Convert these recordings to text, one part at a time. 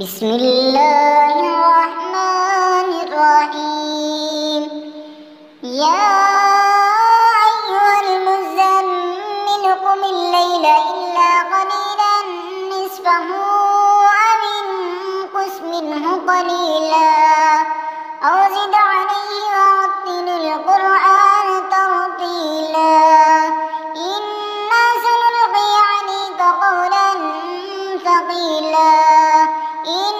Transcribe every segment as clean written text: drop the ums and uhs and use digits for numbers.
بسم الله الرحمن الرحيم. يا أيها المزمل قم الليل إلا قليلا نصفه أو انقص منه قليلا أو زد عليه ورتل القرآن ترتيلا إنا سنلقي عليك قولا ثقيلا إن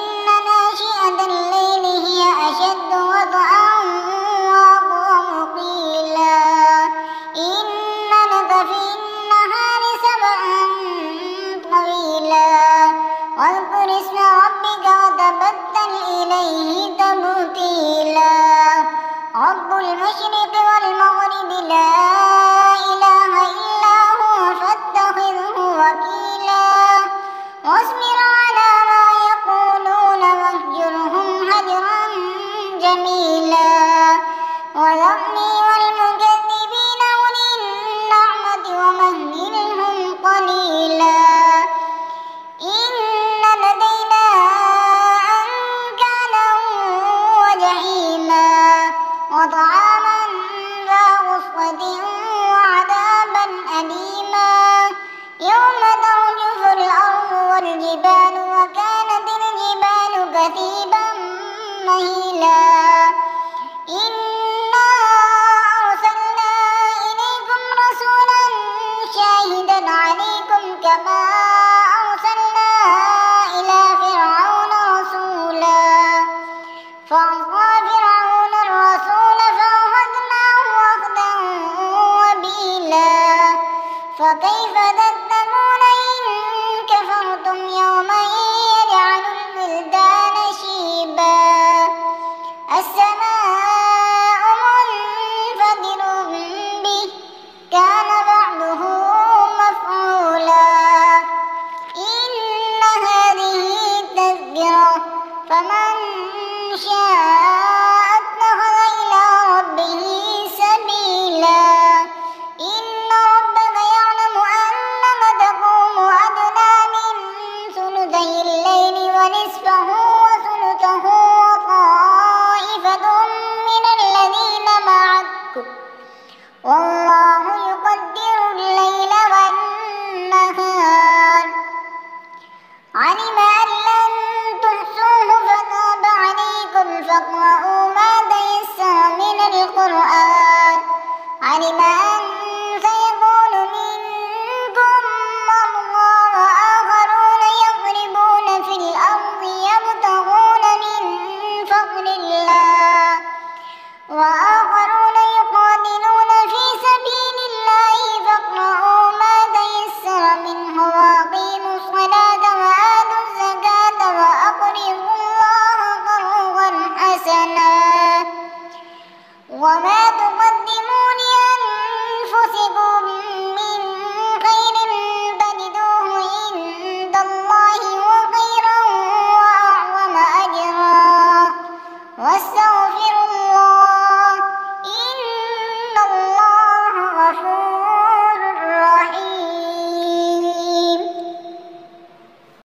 ناشئة الليل هي أشد وطئا وأقوم قيلا إن لك في النهار سبحا طويلا واذكر اسم ربك وتبتل إليه تبتيلا رب المشرق والمغرب لا إله إلا هو فاتخذه وكيلا واصبر على ما يقولون واهجرهم هجرا جميلا وذرني والمكذبين أولي النعمة ومهلهم قليلا إن لدينا أنكالا وجحيما وطعاما ذا غصة وعذابا أليما يوم ترجف الأرض والجبال وكانت الجبال كثيبا مهيلا إنا أرسلنا إليكم رسولا شاهدا عليكم كما أرسلنا إلى فرعون رسولا فعصى فرعون الرسول فأخذناه أخذا وبيلا فكيف تتقون إن كفرتم يوما يجعل الولدان شيبا السماء منفطر به كان بعده مفعولا إن هذه تذكرة فمن شاء اتخذ إلى ربه سبيلا إن ربك يعلم أنك تقوم أدنى من ثلثي الليل ونصفه